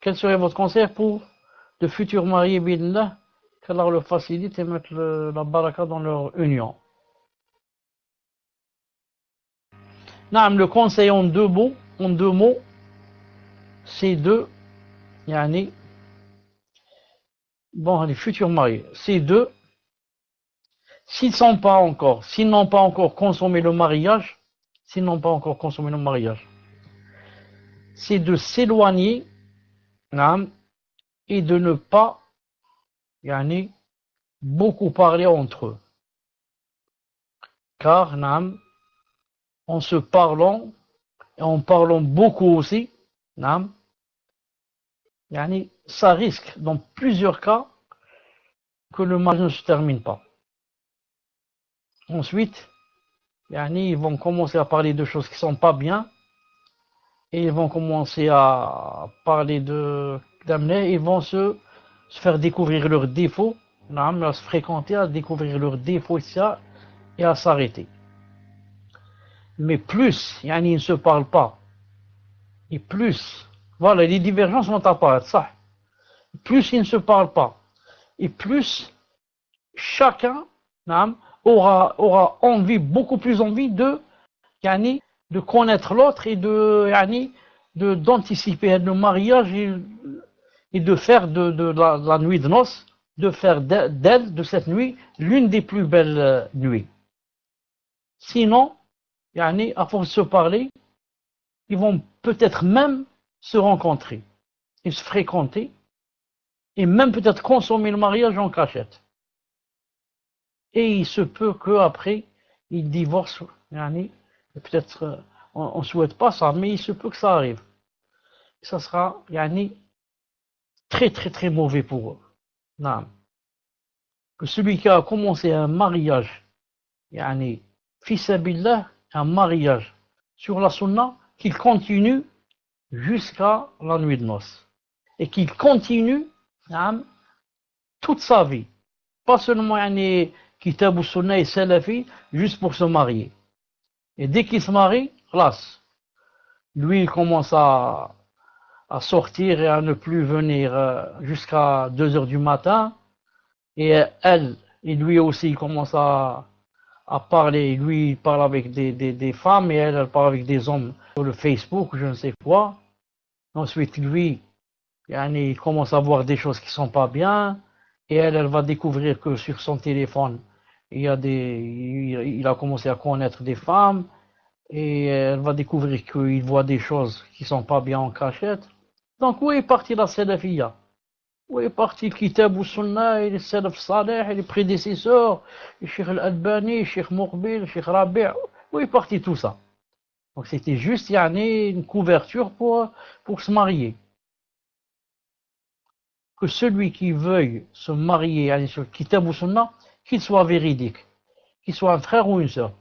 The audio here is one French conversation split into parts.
quel serait votre conseil pour de futurs mariés, billah, qu'Allah le facilite et mette la baraka dans leur union? Naam, le conseil en deux mots, c'est de, yani, bon, les futurs mariés, c'est de, s'ils n'ont pas encore consommé le mariage, c'est de s'éloigner, naam, et de ne pas, yani, beaucoup parler entre eux. Car, naam, en se parlant, et en parlant beaucoup aussi, naam, yani, ça risque, dans plusieurs cas, que le mariage ne se termine pas. Ensuite, yani, ils vont commencer à parler de choses qui sont pas bien, et ils vont commencer à parler d'amener, ils vont se faire découvrir leurs défauts, à se fréquenter, à découvrir leurs défauts et à s'arrêter. Mais plus, yani, ils ne se parlent pas, et plus, voilà, les divergences vont apparaître, ça. Plus ils ne se parlent pas, et plus chacun aura envie, beaucoup plus envie de connaître l'autre et d'anticiper le mariage et de faire de la nuit de noces, de faire de cette nuit, l'une des plus belles nuits. Sinon, à force de se parler, ils vont peut-être même se rencontrer et se fréquenter et même peut-être consommer le mariage en cachette. Et il se peut qu'après, ils divorcent, peut-être, on ne souhaite pas ça, mais il se peut que ça arrive. Ça sera, très très très mauvais pour eux. Non. Que celui qui a commencé un mariage, fils abillah, un mariage sur la sunna, qu'il continue jusqu'à la nuit de noces. Et qu'il continue toute sa vie. Pas seulement kitab ou sunna et salafi juste pour se marier. Et dès qu'il se marie, classe. Lui, il commence à sortir et à ne plus venir jusqu'à 2 heures du matin. Et elle, et lui aussi, il commence à parler. Lui, il parle avec des femmes et elle parle avec des hommes sur le Facebook, je ne sais quoi. Ensuite, lui, il commence à voir des choses qui sont pas bien. Et elle va découvrir que sur son téléphone, il a commencé à connaître des femmes. Et elle va découvrir qu'il voit des choses qui sont pas bien en cachette. Donc, où est parti la salafiyya? Où est parti le kitab ou sunna et les salaf salih et les prédécesseurs, le Cheikh Al-Albani, le Cheikh Muqbil, le Cheikh Rabi'? Où est parti tout ça? Donc, c'était juste une couverture pour se marier. Que celui qui veuille se marier sur le kitab ou sunna, qu'il soit véridique, qu'il soit un frère ou une sœur,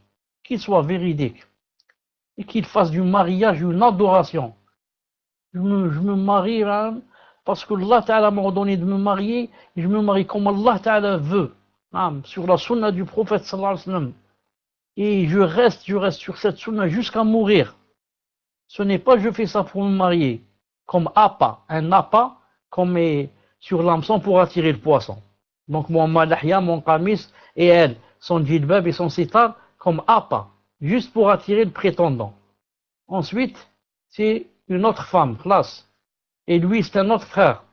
qu'il soit véridique, et qu'il fasse du mariage une adoration. Je me marie parce que Allah Ta'ala m'a ordonné de me marier, et je me marie comme Allah Ta'ala veut, sur la sunna du prophète sallallahu alayhi wa sallam. Et je reste sur cette sunna jusqu'à mourir. Ce n'est pas je fais ça pour me marier, comme un appât, comme sur l'hameçon pour attirer le poisson. Donc mon malahia, mon qamis et elle, son djilbab et son sitar, comme appât, juste pour attirer le prétendant. Ensuite, c'est une autre femme, classe. Et lui, c'est un autre frère.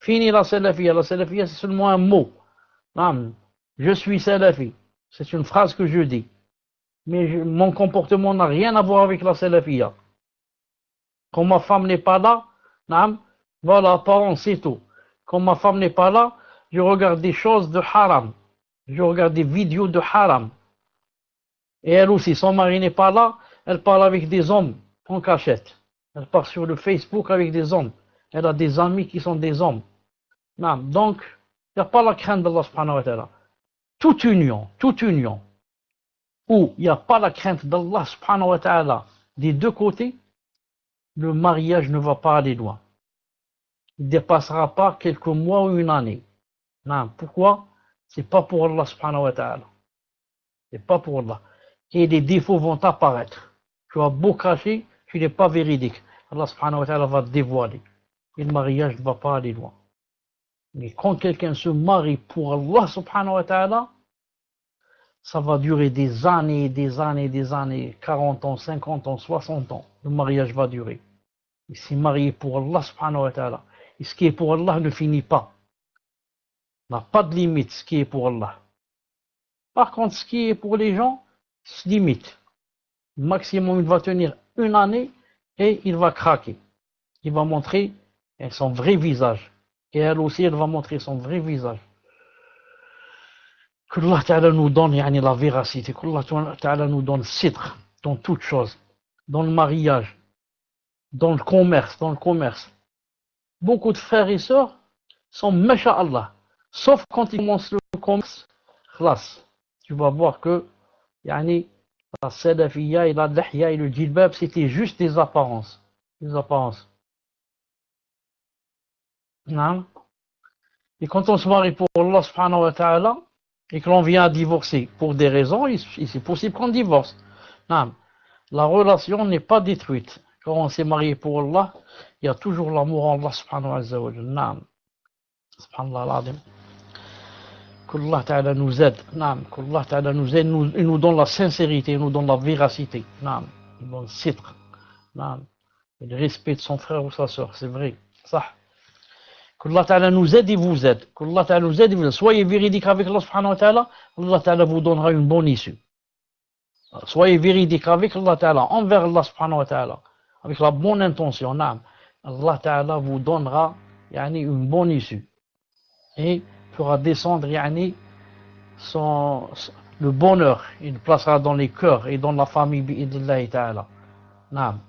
Fini la salafiyya. La salafiyya, c'est seulement un mot. Je suis salafi. C'est une phrase que je dis. Mais mon comportement n'a rien à voir avec la salafiyya. Quand ma femme n'est pas là, voilà, apparence, c'est tout. Quand ma femme n'est pas là, je regarde des choses de haram. Je regarde des vidéos de haram. Et elle aussi, son mari n'est pas là, elle parle avec des hommes en cachette. Elle part sur le Facebook avec des hommes. Elle a des amis qui sont des hommes. Donc, il n'y a pas la crainte d'Allah subhanahu wa ta'ala. Toute union, où il n'y a pas la crainte d'Allah subhanahu wa ta'ala des deux côtés, le mariage ne va pas aller loin. Il ne dépassera pas quelques mois ou une année. Pourquoi? C'est pas pour Allah subhanahu wa ta'ala. C'est pas pour Allah. Et les défauts vont apparaître. Tu as beau cacher, tu n'es pas véridique. Allah subhanahu wa ta'ala va te dévoiler. et le mariage ne va pas aller loin. Mais quand quelqu'un se marie pour Allah subhanahu wa ta'ala, ça va durer des années, des années, des années, 40 ans, 50 ans, 60 ans. Le mariage va durer. Il s'est marié pour Allah subhanahu wa ta'ala. Et ce qui est pour Allah ne finit pas. Il n'a pas de limite, ce qui est pour Allah. Par contre, ce qui est pour les gens, se limite. Le maximum, il va tenir une année et il va craquer. Il va montrer son vrai visage. Et elle aussi, elle va montrer son vrai visage. Que Allah Ta'ala nous donne la véracité, que Allah Ta'ala nous donne sidr dans toutes choses, dans le mariage, dans le commerce, Beaucoup de frères et sœurs sont masha'Allah, sauf quand ils commencent le commerce, khlas. Tu vas voir que la salafiyya et la lihya et le djilbab, c'était juste des apparences. Des apparences. Non. Et quand on se marie pour Allah subhanahu wa ta'ala, et que l'on vient à divorcer pour des raisons, c'est possible qu'on divorce. Non. La relation n'est pas détruite. Quand on s'est marié pour Allah, il y a toujours l'amour en Allah subhanahu wa ta'ala. Non. Subhanallah al-azim. Qu'Allah Ta'ala nous aide, qu'Allah Ta'ala nous aide, il nous donne la sincérité, il nous donne la véracité, il nous donne le sidr, le respect de son frère ou sa soeur, c'est vrai, ça. Qu'Allah Ta'ala nous aide et vous aide, qu'Allah Ta'ala nous aide et vous aide. Soyez véridiques avec Allah subhanahu wa ta'ala, Allah Ta'ala vous donnera une bonne issue. Soyez véridiques avec Allah Ta'ala, envers Allah subhanahu wa ta'ala, avec la bonne intention, Allah Ta'ala vous donnera une bonne issue. Et fera descendre le bonheur, il placera dans les cœurs et dans la famille bi'idnillahi ta'ala. Naam.